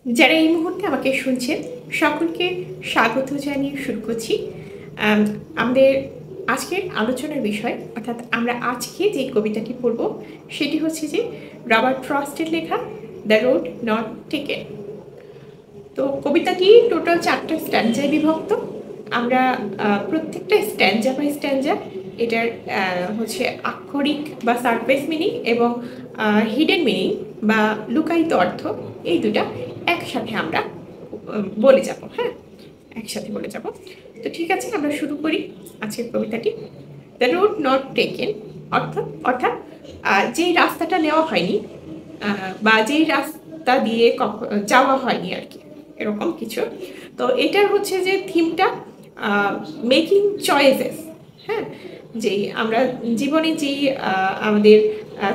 যারা এই মুহূর্তে আমাকে শুনছেন সকলকে স্বাগত জানিয়ে শুরু করছি আমাদের আজকের আলোচনার বিষয়। অর্থাৎ আমরা আজকে যে কবিতাটি পড়ব সেটি হচ্ছে যে রবার্ট ফ্রস্টের লেখা দ্য রোড নট টেকেন। তো কবিতাটি টোটাল 4টা স্ট্যান্জায় বিভক্ত। আমরা প্রত্যেকটা স্ট্যান্জা বাই স্ট্যান্জা এটার হচ্ছে আক্ষরিক বা সারফেস মিনিং এবং হিডেন মিনিং বা লুকায়িত অর্থ এই দুটা একসাথে আমরা বলে যাব। হ্যাঁ, একসাথে বলে যাব। তো ঠিক আছে, আমরা শুরু করি আজকের কবিতাটি। দ্য রোড নট টেকেন অর্থাৎ যেই রাস্তাটা নেওয়া হয়নি বা যেই রাস্তা দিয়ে যাওয়া হয়নি আর কি, এরকম কিছু। তো এটার হচ্ছে যে থিমটা মেকিং চয়েসেস। হ্যাঁ, যেই আমরা জীবনে যেই আমাদের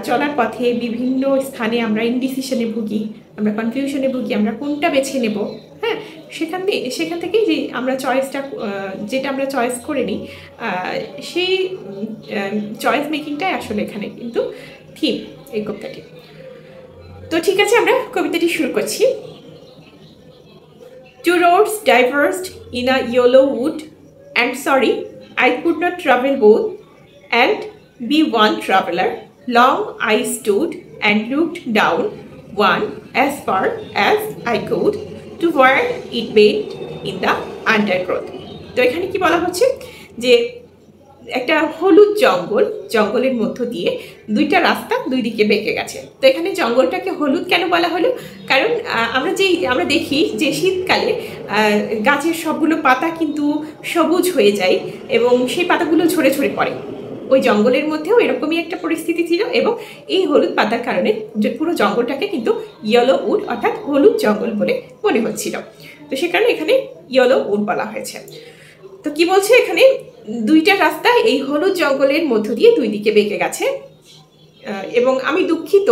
চলার পথে বিভিন্ন স্থানে আমরা ইনডিসিশনে ভুগি, আমরা কনফিউশনে ভুগি, আমরা কোনটা বেছে নেব। হ্যাঁ, সেখান থেকেই যে আমরা চয়েসটা যেটা আমরা চয়েস করে নিই সেই চয়েস মেকিংটাই আসলে এখানে কিন্তু থিম এই কবিতাটি। তো ঠিক আছে, আমরা কবিতাটি শুরু করছি। Two roads diverged in a yellow wood, and sorry, I could not travel both and be one traveler. Long I stood and looked down one as far as I could to where it bent in the undergrowth. তো এখানে কি বলা হচ্ছে যে একটা হলুদ জঙ্গলের মধ্য দিয়ে দুইটা রাস্তা দুই দিকে বেঁকে গেছে। তো এখানে জঙ্গলটাকে হলুদ কেন বলা হলো? কারণ আমরা দেখি যে শীতকালে গাছের সবগুলো পাতা কিন্তু সবুজ হয়ে যায় এবং সেই পাতাগুলো ঝরে ঝরে পড়ে। ওই জঙ্গলের মধ্যেও এরকমই একটা পরিস্থিতি ছিল এবং এই হলুদ পাতার কারণে পুরো জঙ্গলটাকে কিন্তু ইয়েলো উড অর্থাৎ হলুদ জঙ্গল বলে মনে হচ্ছিল। তো সে কারণে এখানে ইয়েলো উড বলা হয়েছে। তো কি বলছে এখানে, দুইটা রাস্তা এই হলুদ জঙ্গলের মধ্য দিয়ে দুই দিকে বেঁকে গেছে এবং আমি দুঃখিত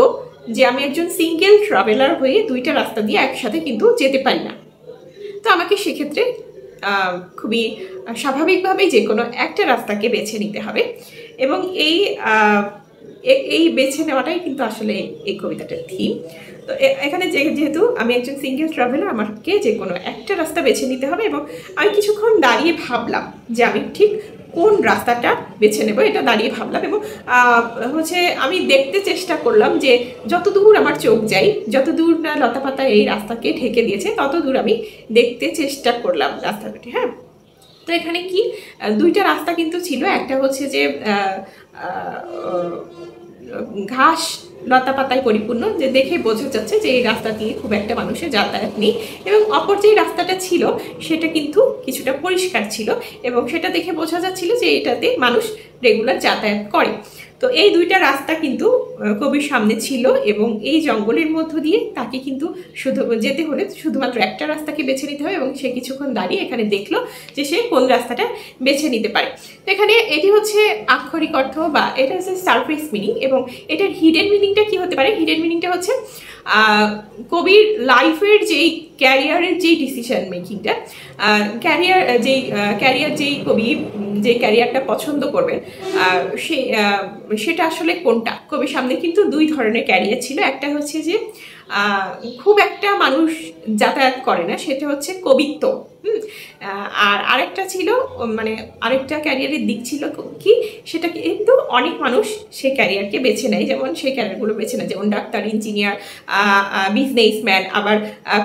যে আমি একজন সিঙ্গেল ট্রাভেলার হয়ে দুইটা রাস্তা দিয়ে একসাথে কিন্তু যেতে পারি না। তো আমাকে সেক্ষেত্রে খুবই স্বাভাবিকভাবেই যে কোনো একটা রাস্তাকে বেছে নিতে হবে এবং এই বেছে নেওয়াটাই কিন্তু আসলে এই কবিতাটার থিম। তো এখানে যেহেতু আমি একজন সিঙ্গেল ট্রাভেলার, আমাকে যে কোনো একটা রাস্তা বেছে নিতে হবে এবং আমি কিছুক্ষণ দাঁড়িয়ে ভাবলাম যে আমি ঠিক কোন রাস্তাটা বেছে নেব, এটা দাঁড়িয়ে ভাবলাম এবং হচ্ছে আমি দেখতে চেষ্টা করলাম যে যত দূর আমার চোখ যাই, যত দূর না লতাপাতা এই রাস্তাকে ঢেকে দিয়েছে তত দূর আমি দেখতে চেষ্টা করলাম রাস্তাটি। হ্যাঁ, তো এখানে কি দুইটা রাস্তা কিন্তু ছিল, একটা হচ্ছে যে ঘাস লতা পাতায় পরিপূর্ণ, যে দেখে বোঝা যাচ্ছে যে এই রাস্তা দিয়ে খুব একটা মানুষের যাতায়াত নেই, এবং অপর যে রাস্তাটা ছিল সেটা কিন্তু কিছুটা পরিষ্কার ছিল এবং সেটা দেখে বোঝা যাচ্ছিল যে এটাতে মানুষ রেগুলার যাতায়াত করে। তো এই দুইটা রাস্তা কিন্তু কবির সামনে ছিল এবং এই জঙ্গলের মধ্য দিয়ে তাকে কিন্তু যেতে হলে শুধুমাত্র একটা রাস্তাকে বেছে নিতে হবে এবং সে কিছুক্ষণ দাঁড়িয়ে এখানে দেখলো যে সে কোন রাস্তাটা বেছে নিতে পারে। তো এখানে এটি হচ্ছে আক্ষরিক অর্থ বা এটা হচ্ছে সারফেস মিনিং এবং এটার হিডেন মিনিংটা কি হতে পারে? হিডেন মিনিংটা হচ্ছে কবির লাইফের যেই ক্যারিয়ারের যেই ডিসিশন মেকিংটা, ক্যারিয়ার যেই কবি যে ক্যারিয়ারটা পছন্দ করবেন সেটা আসলে কোনটা। কবির সামনে কিন্তু দুই ধরনের ক্যারিয়ার ছিল। একটা হচ্ছে যে খুব একটা মানুষ যাতায়াত করে না, সেটা হচ্ছে কবিত্ব। আর আরেকটা ছিল মানে আরেকটা ক্যারিয়ারের দিক ছিল কি, সেটা কিন্তু অনেক মানুষ সেই ক্যারিয়ারকে বেছে নেয়, যেমন সেই ক্যারিয়ারগুলো বেছে নেয়, যেমন ডাক্তার, ইঞ্জিনিয়ার, বিজনেসম্যান, আবার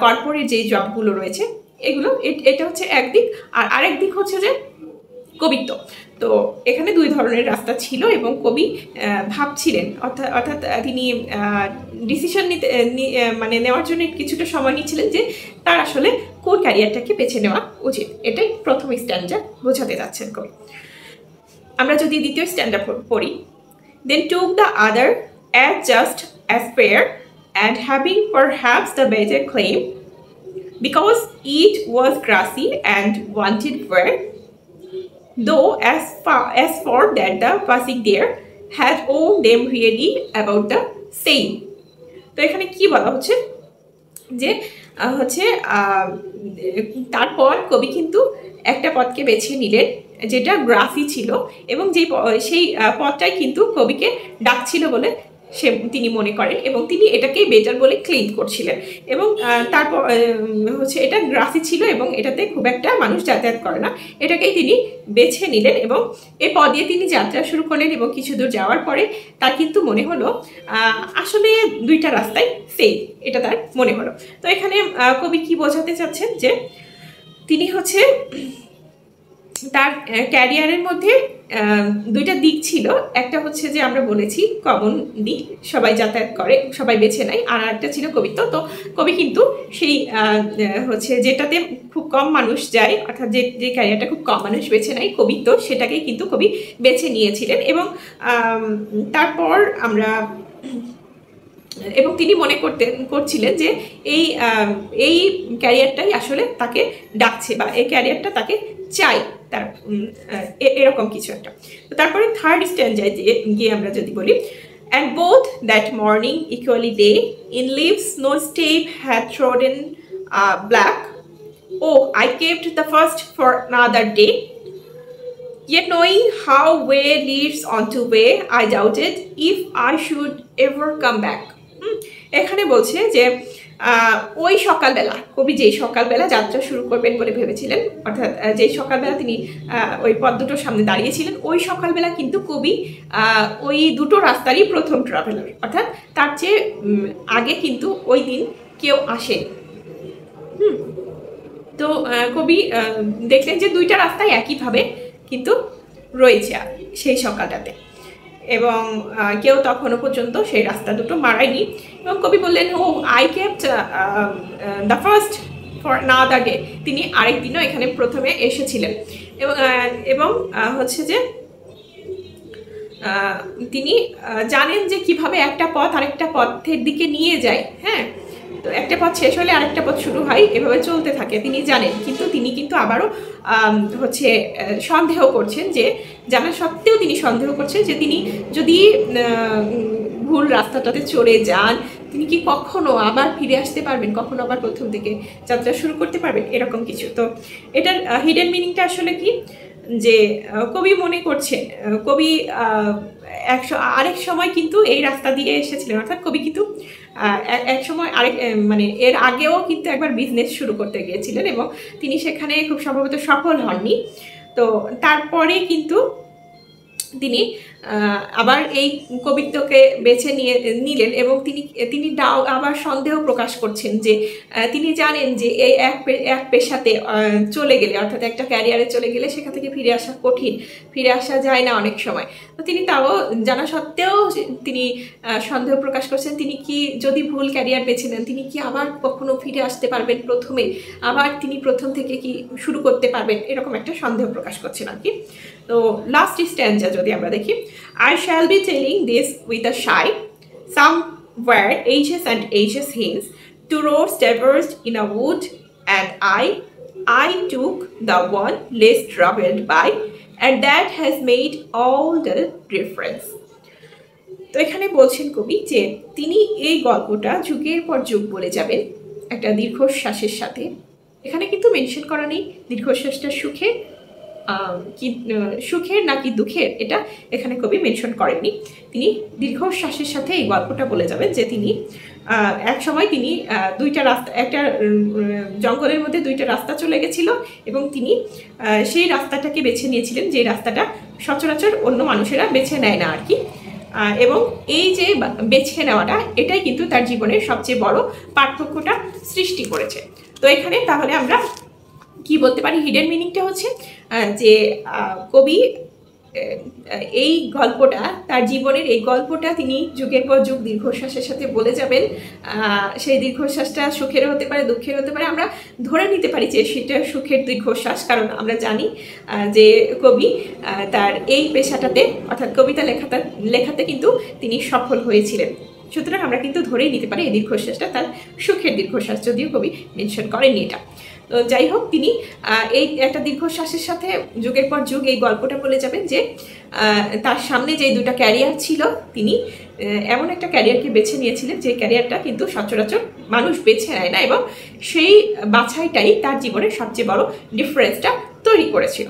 কর্পোরেট যে জবগুলো রয়েছে এগুলো। এটা হচ্ছে একদিক, আর আরেক দিক হচ্ছে যে কবিত্ব। তো এখানে দুই ধরনের রাস্তা ছিল এবং কবি ভাবছিলেন, অর্থাৎ তিনি ডিসিশন নেওয়ার জন্য কিছুটা সময় নিচ্ছিলেন যে তার আসলে কোন ক্যারিয়ারটাকে বেছে নেওয়া উচিত। এটাই প্রথম স্ট্যান্ডার্ড বোঝাতে যাচ্ছেন কবি। আমরা যদি দ্বিতীয় স্ট্যান্ডার্ড পড়ি, then took the other as just as fair and having perhaps the better claim because it was grassy and wanted wear, though as for that the passing there had owned them really about the same. তো এখানে কি বলা হচ্ছে যে তারপর কবি কিন্তু একটা পথকে বেছে নিলেন যেটা গ্রাসি ছিল এবং সেই পথটাই কিন্তু কবিকে ডাকছিল বলে তিনি মনে করেন, এবং তিনি এটাকেই বেটার বলে ক্লেম করছিলেন। এবং তারপর হচ্ছে এটা গ্রাসি ছিল এবং এটাতে খুব একটা মানুষ যাতায়াত করে না, এটাকেই তিনি বেছে নিলেন এবং এই পথ দিয়ে তিনি যাত্রা শুরু করলেন। এবং কিছু দূর যাওয়ার পরে তার কিন্তু মনে হলো আসলে দুইটা রাস্তায় সেম, এটা তার মনে হলো। তো এখানে কবি কি বোঝাতে চাচ্ছেন যে তিনি হচ্ছে তার ক্যারিয়ারের মধ্যে দুইটা দিক ছিল, একটা হচ্ছে যে আমরা বলেছি কমন দিক, সবাই যাতায়াত করে, সবাই বেছে নেয়, আর একটা ছিল কবিত্ব। তো কবি কিন্তু সেই হচ্ছে যেটাতে খুব কম মানুষ যায়, অর্থাৎ যে ক্যারিয়ারটা খুব কম মানুষ বেছে নেয়, কবিত্ব, সেটাকেই কিন্তু কবি বেছে নিয়েছিলেন। এবং তারপর আমরা এবং তিনি মনে করছিলেন যে এই ক্যারিয়ারটাই আসলে তাকে ডাকছে, বা এই ক্যারিয়ারটা তাকে চাই, তার এরকম কিছু একটা। তো তারপরে থার্ড স্ট্যান্ডায় গিয়ে আমরা যদি বলি, and both that morning equally day in leaves no step had trodden black, oh I kept the first for another day, yet knowing how way leads on to way I doubted if I should ever come back. এখানে বলছে যে ওই সকালবেলা, কবি যেই সকালবেলা যাত্রা শুরু করবেন বলে ভেবেছিলেন, অর্থাৎ যেই সকালবেলা তিনি ওই পথ দুটোর সামনে দাঁড়িয়েছিলেন, ওই সকালবেলা কিন্তু কবি ওই দুটো রাস্তারই প্রথম ট্রাভেলার, অর্থাৎ তার চেয়ে আগে কিন্তু ওই দিন কেউ আসেনি। তো কবি দেখলেন যে দুইটা রাস্তায় একইভাবে কিন্তু রয়েছে সেই সকালটাতে, এবং কেউ তখনও পর্যন্ত সেই রাস্তা দুটো মারায়নি। এবং কবি বললেন, oh I kept the first for another day, তিনি আরেক দিনও এখানে প্রথমে এসেছিলেন। এবং হচ্ছে যে তিনি জানেন যে কিভাবে একটা পথ আরেকটা পথের দিকে নিয়ে যায়। হ্যাঁ, তো একটা পথ শেষ হলে আরেকটা পথ শুরু হয়, এভাবে চলতে থাকে, তিনি জানেন। কিন্তু তিনি কিন্তু আবারও হচ্ছে সন্দেহ করছেন, যে জানা সত্ত্বেও তিনি সন্দেহ করছেন যে তিনি যদি ভুল রাস্তাটাতে চলে যান, তিনি কি কখনো আবার ফিরে আসতে পারবেন, কখনো আবার প্রথম থেকে যাত্রা শুরু করতে পারবেন, এরকম কিছু। তো এটার হিডেন মিনিংটা আসলে কি, যে কবি মনে করছেন, কবি আরেক সময় কিন্তু এই রাস্তা দিয়ে এসেছিলেন, অর্থাৎ কবি কিন্তু এক সময় মানে এর আগেও কিন্তু একবার বিজনেস শুরু করতে গিয়েছিলেন এবং তিনি সেখানে খুব সম্ভবত সফল হননি। তো তারপরে কিন্তু তিনি আবার এই কবিত্বকে বেছে নিলেন এবং তিনি আবার সন্দেহ প্রকাশ করছেন, যে তিনি জানেন যে এই এক পেশাতে চলে গেলে, অর্থাৎ একটা ক্যারিয়ারে চলে গেলে সেখান থেকে ফিরে আসা কঠিন, ফিরে আসা যায় না অনেক সময়। তো তিনি তাও জানা সত্ত্বেও তিনি সন্দেহ প্রকাশ করছেন, তিনি কি যদি ভুল ক্যারিয়ার বেছে নেন, তিনি কি আবার কখনো ফিরে আসতে পারবেন প্রথমে, আবার তিনি প্রথম থেকে কি শুরু করতে পারবেন, এরকম একটা সন্দেহ প্রকাশ করছেন আর কি। তো লাস্ট স্ট্যান্জা যদি আমরা দেখি, I shall be telling this with a sigh, somewhere ages and ages hence, two roads diverged in a wood, and I took the one less traveled by, and that has made all the difference. তো এখানে বলছেন কবি যে তিনি এই গল্পটা যুগের পর যুগ বলে যাবেন একটা দীর্ঘশ্বাসের সাথে। এখানে কিন্তু মেনশন করা নেই দীর্ঘশ্বাসটা সুখের নাকি দুঃখের, এটা এখানে কবি মেনশন করেননি। তিনি দীর্ঘশ্বাসের সাথে এই গল্পটা বলে যাবেন যে তিনি এক সময় তিনি দুইটা রাস্তা, একটা জঙ্গলের মধ্যে দুইটা রাস্তা চলে গেছিল এবং তিনি সেই রাস্তাটাকে বেছে নিয়েছিলেন, যে রাস্তাটা সচরাচর অন্য মানুষেরা বেছে নেয় না আর কি। এবং এই যে বেছে নেওয়াটা, এটাই কিন্তু তার জীবনের সবচেয়ে বড় পার্থক্যটা সৃষ্টি করেছে। তো এখানে তাহলে আমরা কি বলতে পারি, হিডেন মিনিংটা হচ্ছে যে কবি এই গল্পটা, তার জীবনের এই গল্পটা তিনি যুগের পর যুগ দীর্ঘশ্বাসের সাথে বলে যাবেন। সেই দীর্ঘশ্বাসটা সুখের হতে পারে, দুঃখের হতে পারে, আমরা ধরে নিতে পারি যে সেটা সুখের দীর্ঘশ্বাস, কারণ আমরা জানি যে কবি তার এই পেশাটাতে, অর্থাৎ কবিতা লেখাতে কিন্তু তিনি সফল হয়েছিলেন। সুতরাং আমরা কিন্তু ধরেই নিতে পারি এই দীর্ঘশ্বাসটা তার সুখের দীর্ঘশ্বাস, যদিও কবি মেনশন করেননি এটা। তো যাই হোক, তিনি এই একটা দীর্ঘশ্বাসের সাথে যুগের পর যুগ এই গল্পটা বলে যাবেন যে তার সামনে যে দুটা ক্যারিয়ার ছিল, তিনি এমন একটা ক্যারিয়ারকে বেছে নিয়েছিলেন যে ক্যারিয়ারটা কিন্তু সচরাচর মানুষ বেছে নেয় না, এবং সেই বাছাইটাই তার জীবনের সবচেয়ে বড় ডিফারেন্সটা তৈরি করেছিল।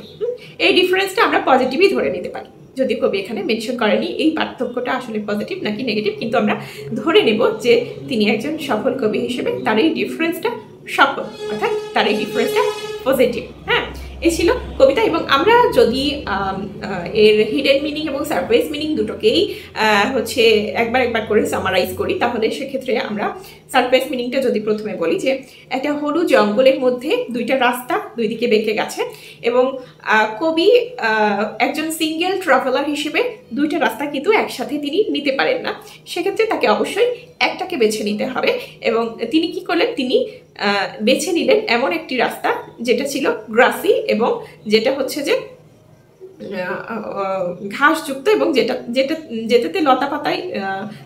এই ডিফারেন্সটা আমরা পজিটিভই ধরে নিতে পারি। যদি কবি এখানে মেনশন করেনি এই পার্থক্যটা আসলে পজিটিভ নাকি নেগেটিভ, কিন্তু আমরা ধরে নেব যে তিনি একজন সফল কবি হিসেবে তার এই ডিফারেন্সটা সফল, অর্থাৎ তার এই ডিফারেন্সটা পজিটিভ। হ্যাঁ, এই ছিল কবিতা। এবং আমরা যদি এর হিডেন মিনিং এবং সারপ্রাইজ মিনিং দুটোকেই হচ্ছে একবার করে সামারাইজ করি, তাহলে সেক্ষেত্রে আমরা সারপ্রাইজ মিনিংটা যদি প্রথমে বলি যে একটা হলু জঙ্গলের মধ্যে দুইটা রাস্তা দুই দিকে বেঁকে গেছে, এবং কবি একজন সিঙ্গেল ট্রাভেলার হিসেবে দুইটা রাস্তা কিন্তু একসাথে তিনি নিতে পারেন না, সেক্ষেত্রে তাকে অবশ্যই একটাকে বেছে নিতে হবে। এবং তিনি কি করলেন, তিনি বেছে নিলেন এমন একটি রাস্তা যেটা ছিল গ্রাসি এবং যেটা হচ্ছে যে ঘাসযুক্ত এবং যেটাতে লতা পাতায়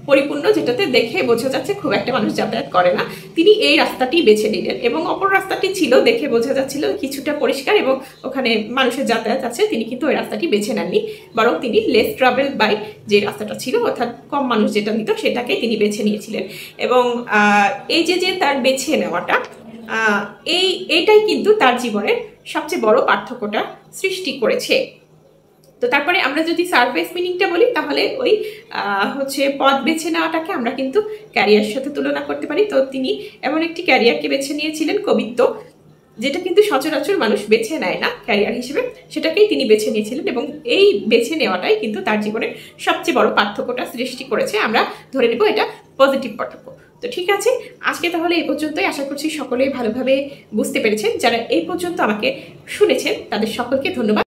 পরিপূর্ণ, যেটাতে দেখে বোঝা যাচ্ছে খুব একটা মানুষ যাতায়াত করে না। তিনি এই রাস্তাটি বেছে নিলেন, এবং অপর রাস্তাটি ছিল দেখে বোঝা যাচ্ছিল কিছুটা পরিষ্কার এবং ওখানে মানুষের যাতায়াত আছে, তিনি কিন্তু ওই রাস্তাটি বেছে নেননি, বরং তিনি লেস ট্রাভেল বাই যে রাস্তাটা ছিল অর্থাৎ কম মানুষ যেটা নিত সেটাকে তিনি বেছে নিয়েছিলেন। এবং এই যে তার বেছে নেওয়াটা, এইটাই কিন্তু তার জীবনের সবচেয়ে বড় পার্থক্যটা সৃষ্টি করেছে। তো তারপরে আমরা যদি সারফেস মিনিংটা বলি, তাহলে ওই হচ্ছে পথ বেছে নেওয়াটাকে আমরা কিন্তু ক্যারিয়ারের সাথে তুলনা করতে পারি। তো তিনি এমন একটি ক্যারিয়ারকে বেছে নিয়েছিলেন, কবিত্ব, যেটা কিন্তু সচরাচর মানুষ বেছে নেয় না ক্যারিয়ার হিসেবে, সেটাকেই তিনি বেছে নিয়েছিলেন, এবং এই বেছে নেওয়াটাই কিন্তু তার জীবনের সবচেয়ে বড় পার্থক্যটা সৃষ্টি করেছে। আমরা ধরে নেব এটা পজিটিভ পার্থক্য। তো ঠিক আছে, আজকে তাহলে এই পর্যন্তই। আশা করছি সকলেই ভালোভাবে বুঝতে পেরেছেন। যারা এই পর্যন্ত আমাকে শুনেছেন তাদের সকলকে ধন্যবাদ।